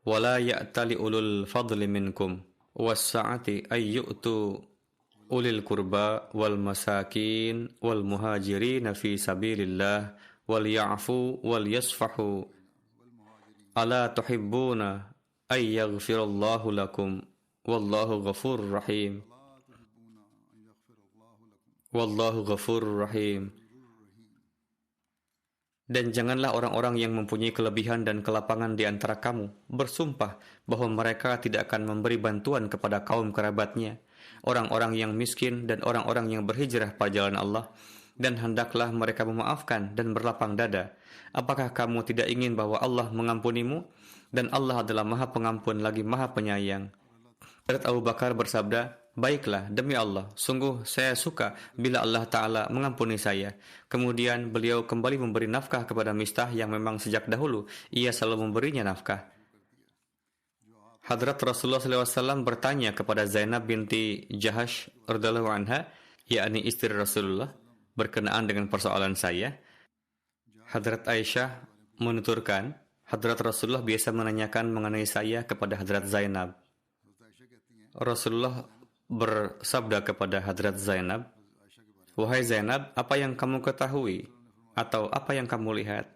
[SPEAKER 2] وَلَا يَأْتَلِ أُولُو الْفَضْلِ مِنْكُمْ وَالسَّعَةِ أَن يُؤْتُوا أُولِي الْقُرْبَى وَالْمَسَاكِينِ وَالْمُهَاجِرِينَ فِي سَبِيلِ اللَّهِ وَلْيَعْفُوا وَلْيَصْفَحُوا أَلَا تُحِبُّونَ أَن يَغْفِرَ اللَّهُ لَكُمْ Wallahu ghafurur rahim. Wallahu ghafurur rahim. Dan janganlah orang-orang yang mempunyai kelebihan dan kelapangan di antara kamu bersumpah bahwa mereka tidak akan memberi bantuan kepada kaum kerabatnya, orang-orang yang miskin dan orang-orang yang berhijrah pada jalan Allah, dan hendaklah mereka memaafkan dan berlapang dada. Apakah kamu tidak ingin bahwa Allah mengampunimu? Dan Allah adalah Maha Pengampun lagi Maha Penyayang. Hadrat Abu Bakar bersabda, "Baiklah, demi Allah, sungguh saya suka bila Allah Ta'ala mengampuni saya." Kemudian beliau kembali memberi nafkah kepada Mistah yang memang sejak dahulu ia selalu memberinya nafkah. Hadrat Rasulullah SAW bertanya kepada Zainab binti Jahash radhiyallahu anha, yakni istri Rasulullah, berkenaan dengan persoalan saya. Hadrat Aisyah menuturkan, Hadrat Rasulullah biasa menanyakan mengenai saya kepada Hadrat Zainab. Rasulullah bersabda kepada Hadrat Zainab, "Wahai Zainab, apa yang kamu ketahui atau apa yang kamu lihat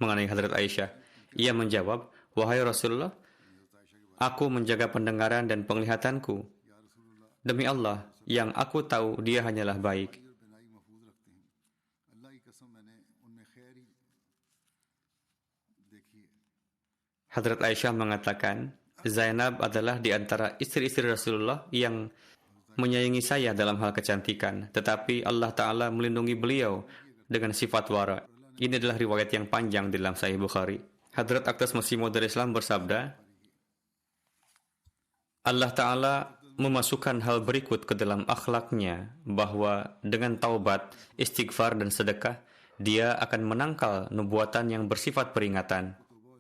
[SPEAKER 2] mengenai Hadrat Aisyah?" Ia menjawab, "Wahai Rasulullah, aku menjaga pendengaran dan penglihatanku. Demi Allah, yang aku tahu dia hanyalah baik." Hadrat Aisyah mengatakan, Zainab adalah di antara istri-istri Rasulullah yang menyayangi saya dalam hal kecantikan, tetapi Allah Ta'ala melindungi beliau dengan sifat wara. Ini adalah riwayat yang panjang di dalam Sahih Bukhari. Hadrat Aqdas Masih Maud Islam bersabda, Allah Ta'ala memasukkan hal berikut ke dalam akhlaknya, bahwa dengan taubat, istighfar dan sedekah, dia akan menangkal nubuatan yang bersifat peringatan.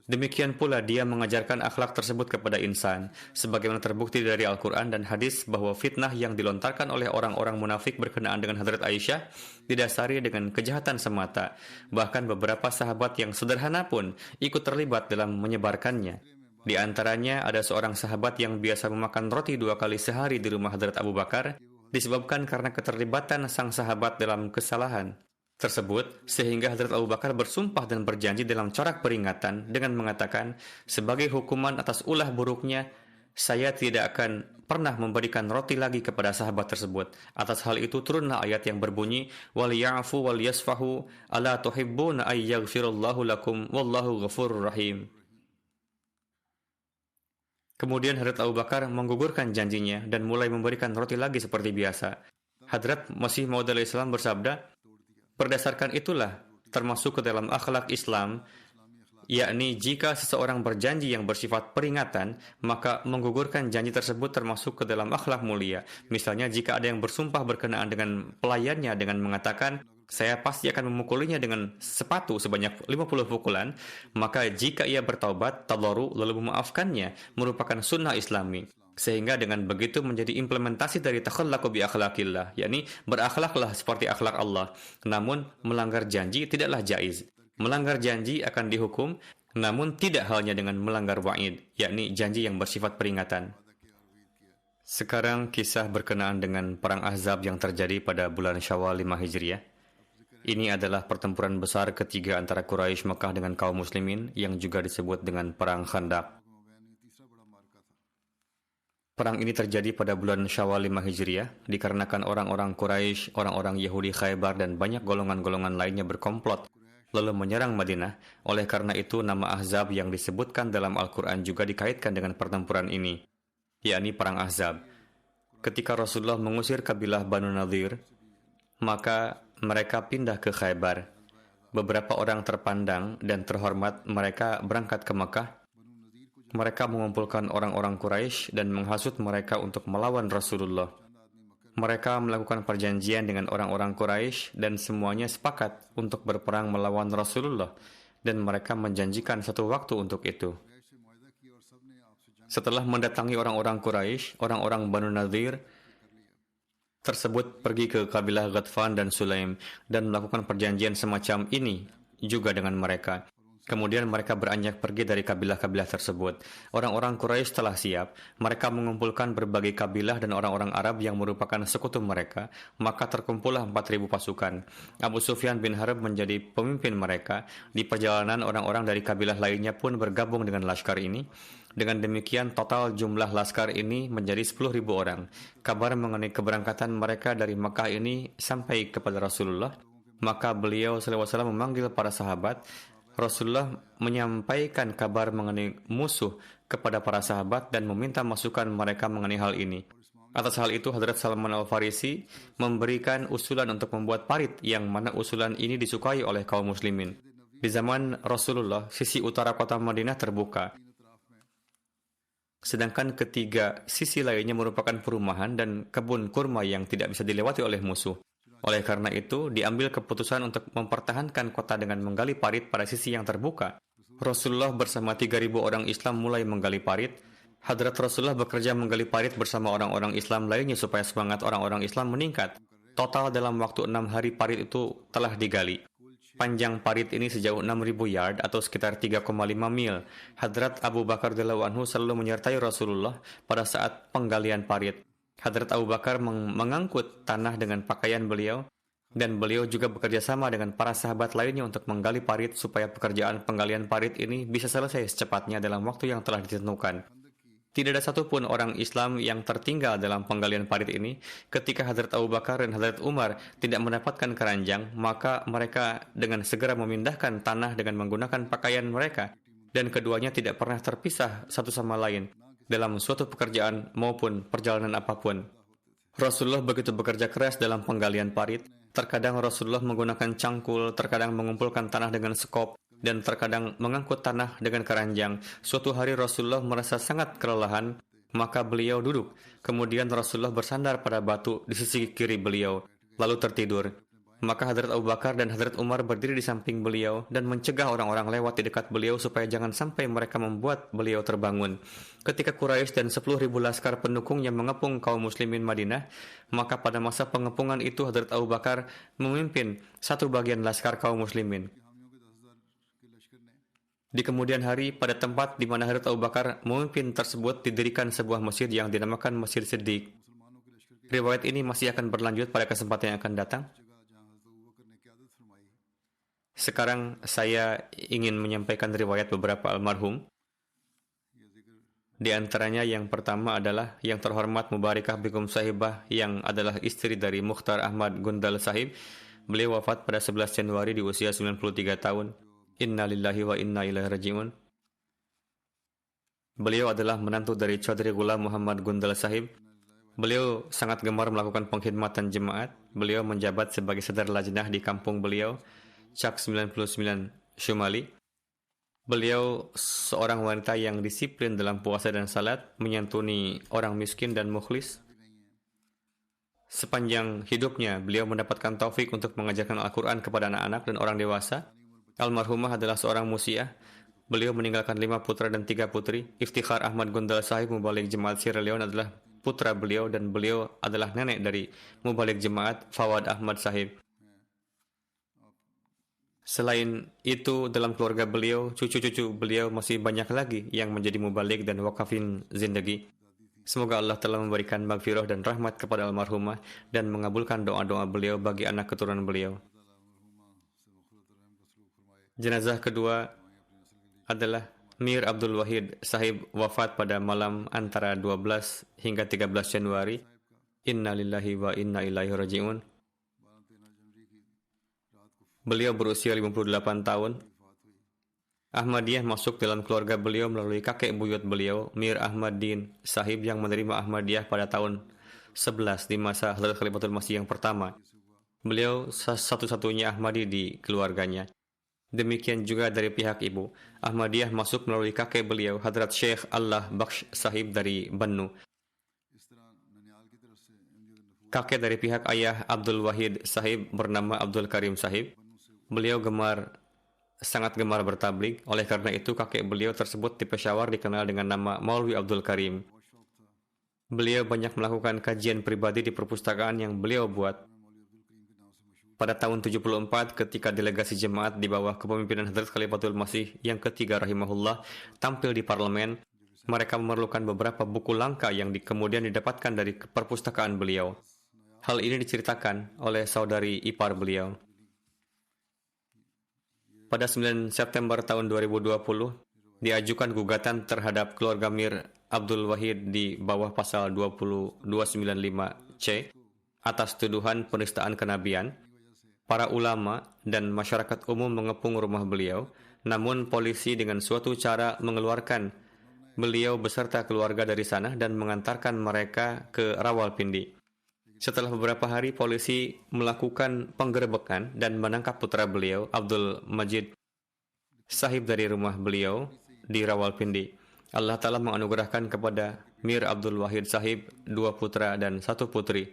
[SPEAKER 2] Demikian pula dia mengajarkan akhlak tersebut kepada insan, sebagaimana terbukti dari Al-Quran dan hadis bahwa fitnah yang dilontarkan oleh orang-orang munafik berkenaan dengan Hadrat Aisyah didasari dengan kejahatan semata. Bahkan beberapa sahabat yang sederhana pun ikut terlibat dalam menyebarkannya. Di antaranya ada seorang sahabat yang biasa memakan roti 2 kali sehari di rumah Hadrat Abu Bakar, disebabkan karena keterlibatan sang sahabat dalam kesalahan tersebut, sehingga Hadrat Abu Bakar bersumpah dan berjanji dalam corak peringatan dengan mengatakan, sebagai hukuman atas ulah buruknya, saya tidak akan pernah memberikan roti lagi kepada sahabat tersebut. Atas hal itu turunlah ayat yang berbunyi, "Waliya'fu waliyasfahu, ala tuhibbuna ay yaghfirallahu lakum wallahu ghafurur rahim." Kemudian Hadrat Abu Bakar menggugurkan janjinya dan mulai memberikan roti lagi seperti biasa. Hadrat Masih Maud Islam bersabda, berdasarkan itulah termasuk ke dalam akhlak Islam, yakni jika seseorang berjanji yang bersifat peringatan, maka menggugurkan janji tersebut termasuk ke dalam akhlak mulia. Misalnya jika ada yang bersumpah berkenaan dengan pelayannya dengan mengatakan, saya pasti akan memukulinya dengan sepatu sebanyak 50 pukulan, maka jika ia bertaubat, tadharu, lalu memaafkannya, merupakan sunnah Islami. Sehingga dengan begitu menjadi implementasi dari takhallaqu bi akhlaqillah, yakni berakhlaklah seperti akhlak Allah. Namun melanggar janji tidaklah jaiz. Melanggar janji akan dihukum, namun tidak halnya dengan melanggar wa'id, yakni janji yang bersifat peringatan. Sekarang kisah berkenaan dengan perang Ahzab yang terjadi pada bulan Syawal 5 Hijriah. Ini adalah pertempuran besar ketiga antara Quraisy Mekah dengan kaum muslimin yang juga disebut dengan perang Khandaq. Perang ini terjadi pada bulan Syawal 5 Hijriah dikarenakan orang-orang Quraisy, orang-orang Yahudi Khaybar dan banyak golongan-golongan lainnya berkomplot lalu menyerang Madinah. Oleh karena itu nama Ahzab yang disebutkan dalam Al-Quran juga dikaitkan dengan pertempuran ini, yakni perang Ahzab. Ketika Rasulullah mengusir kabilah Banu Nadir, maka mereka pindah ke Khaybar. Beberapa orang terpandang dan terhormat mereka berangkat ke Mekah. Mereka mengumpulkan orang-orang Quraisy dan menghasut mereka untuk melawan Rasulullah. Mereka melakukan perjanjian dengan orang-orang Quraisy dan semuanya sepakat untuk berperang melawan Rasulullah, dan mereka menjanjikan satu waktu untuk itu. Setelah mendatangi orang-orang Quraisy, orang-orang Banu Nadir tersebut pergi ke kabilah Ghatfan dan Sulaim dan melakukan perjanjian semacam ini juga dengan mereka. Kemudian mereka beranjak pergi dari kabilah-kabilah tersebut. Orang-orang Quraisy telah siap. Mereka mengumpulkan berbagai kabilah dan orang-orang Arab yang merupakan sekutu mereka. Maka terkumpullah 4.000 pasukan. Abu Sufyan bin Harb menjadi pemimpin mereka. Di perjalanan orang-orang dari kabilah lainnya pun bergabung dengan laskar ini. Dengan demikian total jumlah laskar ini menjadi 10.000 orang. Kabar mengenai keberangkatan mereka dari Makkah ini sampai kepada Rasulullah. Maka beliau SAW memanggil para sahabat. Rasulullah menyampaikan kabar mengenai musuh kepada para sahabat dan meminta masukan mereka mengenai hal ini. Atas hal itu, Hadrat Salman Al-Farisi memberikan usulan untuk membuat parit yang mana usulan ini disukai oleh kaum muslimin. Di zaman Rasulullah, sisi utara kota Madinah terbuka. Sedangkan ketiga sisi lainnya merupakan perumahan dan kebun kurma yang tidak bisa dilewati oleh musuh. Oleh karena itu, diambil keputusan untuk mempertahankan kota dengan menggali parit pada sisi yang terbuka. Rasulullah bersama 3.000 orang Islam mulai menggali parit. Hadrat Rasulullah bekerja menggali parit bersama orang-orang Islam lainnya supaya semangat orang-orang Islam meningkat. Total dalam waktu 6 hari parit itu telah digali. Panjang parit ini sejauh 6.000 yard atau sekitar 3,5 mil. Hadrat Abu Bakar radhiyallahu anhu selalu menyertai Rasulullah pada saat penggalian parit. Hadrat Abu Bakar mengangkut tanah dengan pakaian beliau, dan beliau juga bekerja sama dengan para sahabat lainnya untuk menggali parit supaya pekerjaan penggalian parit ini bisa selesai secepatnya dalam waktu yang telah ditentukan. Tidak ada satupun orang Islam yang tertinggal dalam penggalian parit ini. Ketika Hadrat Abu Bakar dan Hadrat Umar tidak mendapatkan keranjang, maka mereka dengan segera memindahkan tanah dengan menggunakan pakaian mereka, dan keduanya tidak pernah terpisah satu sama lain dalam suatu pekerjaan maupun perjalanan apapun. Rasulullah begitu bekerja keras dalam penggalian parit. Terkadang Rasulullah menggunakan cangkul, terkadang mengumpulkan tanah dengan sekop, dan terkadang mengangkut tanah dengan keranjang. Suatu hari Rasulullah merasa sangat kelelahan, maka beliau duduk. Kemudian Rasulullah bersandar pada batu di sisi kiri beliau, lalu tertidur. Maka Hadrat Abu Bakar dan Hadrat Umar berdiri di samping beliau dan mencegah orang-orang lewat di dekat beliau supaya jangan sampai mereka membuat beliau terbangun. Ketika Quraisy dan 10.000 laskar pendukungnya mengepung kaum muslimin Madinah, maka pada masa pengepungan itu Hadrat Abu Bakar memimpin satu bagian laskar kaum muslimin. Di kemudian hari, pada tempat di mana Hadrat Abu Bakar memimpin tersebut didirikan sebuah masjid yang dinamakan Masjid Siddiq. Riwayat ini masih akan berlanjut pada kesempatan yang akan datang. Sekarang saya ingin menyampaikan riwayat beberapa almarhum. Di antaranya yang pertama adalah yang terhormat Mubarikah Begum Sahibah yang adalah istri dari Mukhtar Ahmad Gundal Sahib. Beliau wafat pada 11 Januari di usia 93 tahun. Inna lillahi wa inna ilaihi raji'un. Beliau adalah menantu dari Chaudhry Ghulam Muhammad Gundal Sahib. Beliau sangat gemar melakukan pengkhidmatan jemaat. Beliau menjabat sebagai sadar lajnah di kampung beliau, Cak 99 Shumali. Beliau seorang wanita yang disiplin dalam puasa dan salat, menyantuni orang miskin dan mukhlis. Sepanjang hidupnya, beliau mendapatkan taufik untuk mengajarkan Al-Quran kepada anak-anak dan orang dewasa. Almarhumah adalah seorang musiah. Beliau meninggalkan 5 putra dan 3 putri. Iftikhar Ahmad Gundal Sahib Mubalik Jemaat Sierra Leone adalah putra beliau, dan beliau adalah nenek dari Mubalik Jemaat Fawad Ahmad Sahib. Selain itu, dalam keluarga beliau, cucu-cucu beliau masih banyak lagi yang menjadi mubalik dan wakafin zindagi. Semoga Allah telah memberikan maghfirah dan rahmat kepada almarhumah dan mengabulkan doa-doa beliau bagi anak keturunan beliau. Jenazah kedua adalah Mir Abdul Wahid Sahib, wafat pada malam antara 12 hingga 13 Januari. Inna lillahi wa inna ilaihi raji'un. Beliau berusia 58 tahun. Ahmadiyah masuk dalam keluarga beliau melalui kakek buyut beliau, Mir Ahmad Din Sahib, yang menerima Ahmadiyah pada tahun 11 di masa Hadrat Khalifatul Masih yang pertama. Beliau satu-satunya Ahmadi di keluarganya. Demikian juga dari pihak ibu. Ahmadiyah masuk melalui kakek beliau, Hadrat Sheikh Allah Bakhsh Sahib dari Bannu. Kakek dari pihak ayah Abdul Wahid Sahib bernama Abdul Karim Sahib. Beliau sangat gemar bertabligh. Oleh karena itu, kakek beliau tersebut di Peshawar dikenal dengan nama Maulwi Abdul Karim. Beliau banyak melakukan kajian pribadi di perpustakaan yang beliau buat. Pada tahun 74, ketika delegasi jemaat di bawah kepemimpinan Hadrat Khalifatul Masih yang ketiga rahimahullah tampil di parlemen, mereka memerlukan beberapa buku langka yang kemudian didapatkan dari perpustakaan beliau. Hal ini diceritakan oleh saudari ipar beliau. Pada 9 September tahun 2020, diajukan gugatan terhadap keluarga Mir Abdul Wahid di bawah pasal 295C atas tuduhan penistaan kenabian. Para ulama dan masyarakat umum mengepung rumah beliau, namun polisi dengan suatu cara mengeluarkan beliau beserta keluarga dari sana dan mengantarkan mereka ke Rawalpindi. Setelah beberapa hari, polisi melakukan penggerebekan dan menangkap putra beliau, Abdul Majid Sahib, dari rumah beliau di Rawalpindi. Allah Ta'ala menganugerahkan kepada Mir Abdul Wahid Sahib 2 putra dan 1 putri.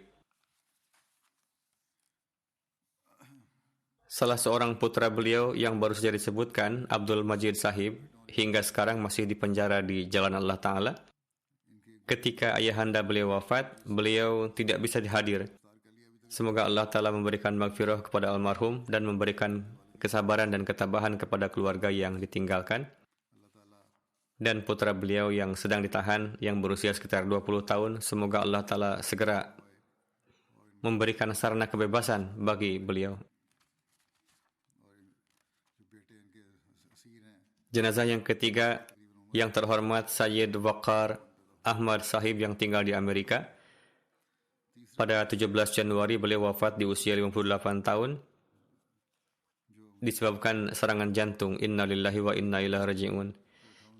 [SPEAKER 2] Salah seorang putra beliau yang baru saja disebutkan, Abdul Majid Sahib, hingga sekarang masih dipenjara di jalan Allah Ta'ala. Ketika ayahanda beliau wafat, beliau tidak bisa dihadir. Semoga Allah Ta'ala memberikan maghfirah kepada almarhum dan memberikan kesabaran dan ketabahan kepada keluarga yang ditinggalkan. Dan putra beliau yang sedang ditahan, yang berusia sekitar 20 tahun, semoga Allah Ta'ala segera memberikan sarana kebebasan bagi beliau. Jenazah yang ketiga, yang terhormat Sayyid Waqar Ahmad Sahib yang tinggal di Amerika. Pada 17 Januari beliau wafat di usia 58 tahun disebabkan serangan jantung. Innalillahi wa inna ilaihi raji'un.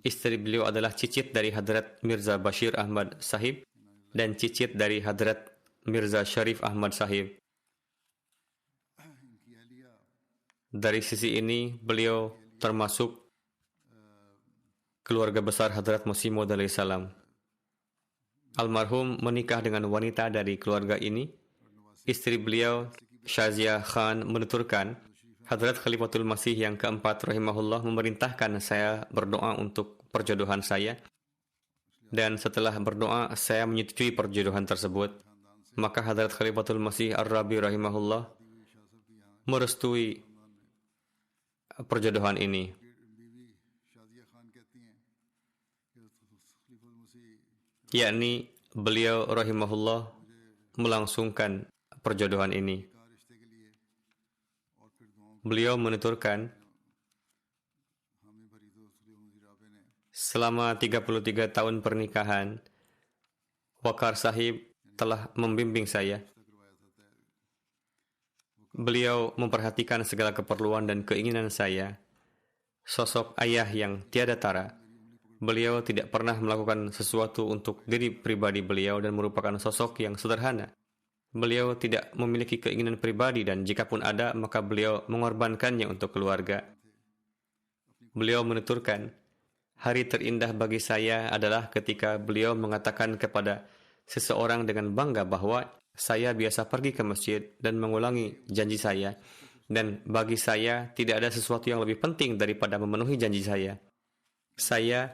[SPEAKER 2] Istri beliau adalah cicit dari Hadrat Mirza Bashir Ahmad Sahib dan cicit dari Hadrat Mirza Sharif Ahmad Sahib. Dari sisi ini beliau termasuk keluarga besar Hadrat Masih Maud alaihi salam. Almarhum menikah dengan wanita dari keluarga ini. Istri beliau, Shazia Khan, menuturkan, Hadrat Khalifatul Masih yang keempat rahimahullah memerintahkan saya berdoa untuk perjodohan saya. Dan setelah berdoa, saya menyetujui perjodohan tersebut. Maka Hadrat Khalifatul Masih Ar-Rabi rahimahullah merestui perjodohan ini. Yakni beliau rahimahullah melangsungkan perjodohan ini. Beliau menuturkan, selama 33 tahun pernikahan, Waqar Sahib telah membimbing saya. Beliau memperhatikan segala keperluan dan keinginan saya. Sosok ayah yang tiada tara. Beliau tidak pernah melakukan sesuatu untuk diri pribadi beliau dan merupakan sosok yang sederhana. Beliau tidak memiliki keinginan pribadi dan jikapun ada, maka beliau mengorbankannya untuk keluarga. Beliau menuturkan, hari terindah bagi saya adalah ketika beliau mengatakan kepada seseorang dengan bangga bahwa saya biasa pergi ke masjid dan mengulangi janji saya. Dan bagi saya tidak ada sesuatu yang lebih penting daripada memenuhi janji saya. Saya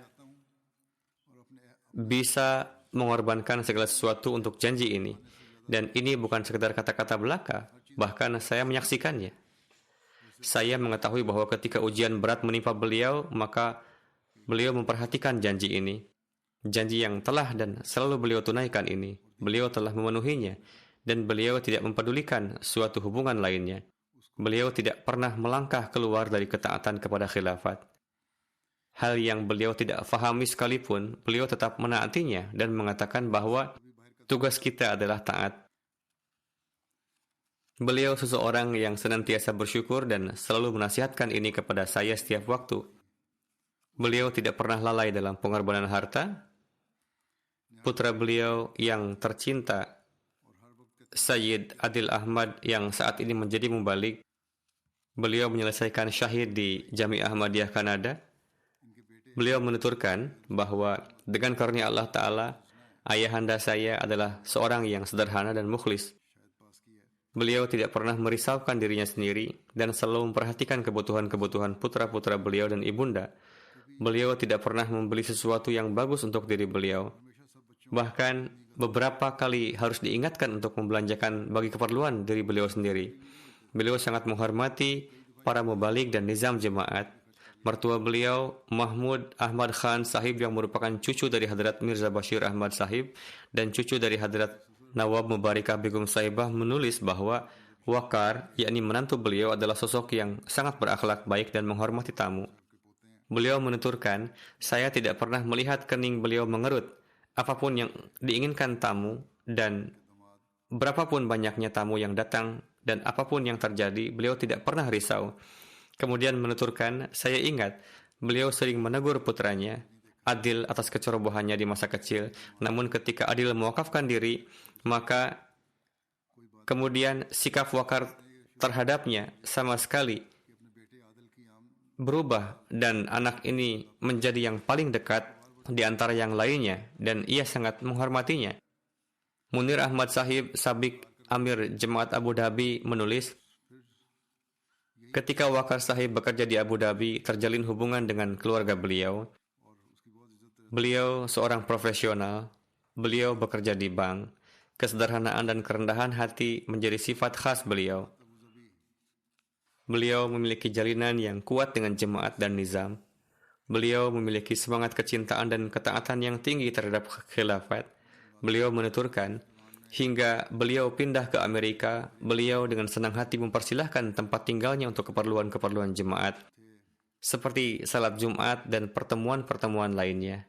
[SPEAKER 2] bisa mengorbankan segala sesuatu untuk janji ini. Dan ini bukan sekedar kata-kata belaka, bahkan saya menyaksikannya. Saya mengetahui bahwa ketika ujian berat menimpa beliau, maka beliau memperhatikan janji ini. Janji yang telah dan selalu beliau tunaikan ini. Beliau telah memenuhinya. Dan beliau tidak mempedulikan suatu hubungan lainnya. Beliau tidak pernah melangkah keluar dari ketaatan kepada khilafat. Hal yang beliau tidak fahami sekalipun, beliau tetap menaatinya dan mengatakan bahwa tugas kita adalah taat. Beliau seseorang yang senantiasa bersyukur dan selalu menasihatkan ini kepada saya setiap waktu. Beliau tidak pernah lalai dalam pengorbanan harta. Putra beliau yang tercinta, Sayyid Adil Ahmad yang saat ini menjadi mubalik, beliau menyelesaikan syahid di Jami'ah Ahmadiyah Kanada. Beliau menuturkan bahwa dengan karunia Allah Ta'ala, ayahanda saya adalah seorang yang sederhana dan mukhlis. Beliau tidak pernah merisaukan dirinya sendiri dan selalu memperhatikan kebutuhan-kebutuhan putra-putra beliau dan ibunda. Beliau tidak pernah membeli sesuatu yang bagus untuk diri beliau. Bahkan beberapa kali harus diingatkan untuk membelanjakan bagi keperluan diri beliau sendiri. Beliau sangat menghormati para mubalik dan nizam jemaat. Mertua beliau, Mahmud Ahmad Khan Sahib yang merupakan cucu dari Hadrat Mirza Bashir Ahmad Sahib dan cucu dari Hadrat Nawab Mubarikah Begum Sahibah menulis bahwa Waqar, yakni menantu beliau, adalah sosok yang sangat berakhlak baik dan menghormati tamu. Beliau menuturkan, saya tidak pernah melihat kening beliau mengerut. Apapun yang diinginkan tamu dan berapapun banyaknya tamu yang datang dan apapun yang terjadi, beliau tidak pernah risau. Kemudian menuturkan, saya ingat beliau sering menegur putranya, Adil, atas kecerobohannya di masa kecil. Namun ketika Adil mewakafkan diri, maka kemudian sikap Waqar terhadapnya sama sekali berubah dan anak ini menjadi yang paling dekat di antara yang lainnya dan ia sangat menghormatinya. Munir Ahmad Sahib Sabik Amir Jemaat Abu Dhabi menulis, ketika Wakar Sahib bekerja di Abu Dhabi, terjalin hubungan dengan keluarga beliau. Beliau seorang profesional, beliau bekerja di bank. Kesederhanaan dan kerendahan hati menjadi sifat khas beliau. Beliau memiliki jalinan yang kuat dengan jemaat dan nizam. Beliau memiliki semangat kecintaan dan ketaatan yang tinggi terhadap khilafat. Beliau menuturkan, hingga beliau pindah ke Amerika, beliau dengan senang hati mempersilahkan tempat tinggalnya untuk keperluan-keperluan jemaat, seperti salat Jumat dan pertemuan-pertemuan lainnya.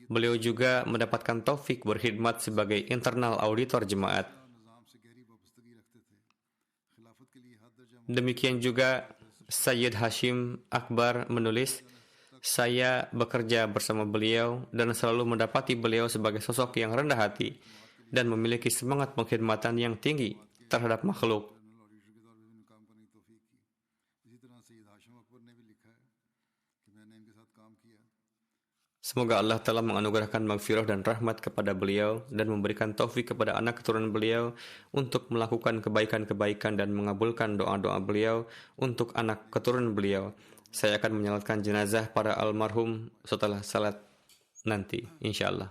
[SPEAKER 2] Beliau juga mendapatkan taufik berkhidmat sebagai internal auditor jemaat. Demikian juga Sayyid Hashim Akbar menulis, saya bekerja bersama beliau dan selalu mendapati beliau sebagai sosok yang rendah hati dan memiliki semangat pengkhidmatan yang tinggi terhadap makhluk. Semoga Allah telah menganugerahkan maghfirah dan rahmat kepada beliau dan memberikan taufik kepada anak keturunan beliau untuk melakukan kebaikan-kebaikan dan mengabulkan doa-doa beliau untuk anak keturunan beliau. Saya akan menyalatkan jenazah para almarhum setelah salat nanti, insyaallah.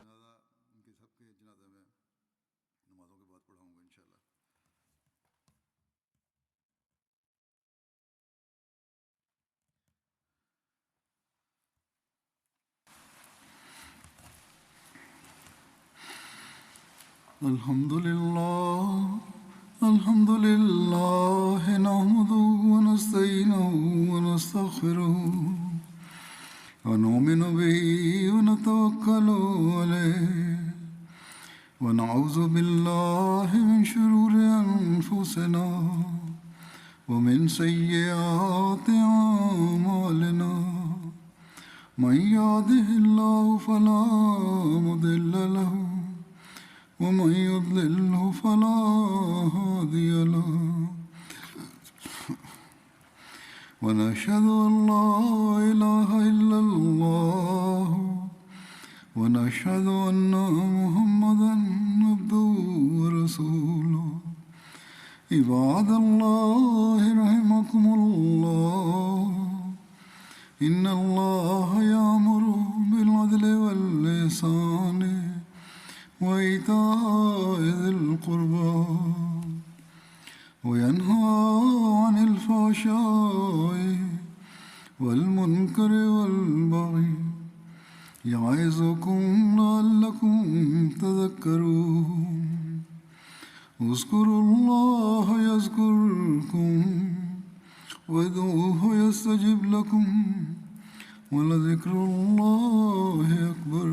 [SPEAKER 1] Alhamdulillah, alhamdulillah, nahmaduhu wa nasta'inuhu wa nastaghfiruh, wa nu'minu bihi wa natawakkalu alayhi, wa na'udzu billahi min shururi anfusina wa min sayyiati a'malina. Man yahdihillahu fala mudilla lahu ومن يضلله فلا هادي له ونشهد أن لا إله إلا الله ونشهد أن محمدا عبده ورسوله عباد الله رحمكم الله إن الله يأمر بالعدل والإحسان وإيتاء ذي القربى وينهى عن الفحشاء والمنكر والبغي يعظكم لعلكم تذكرون اذكروا الله يذكركم وادعوه يستجب لكم ولذكر الله أكبر.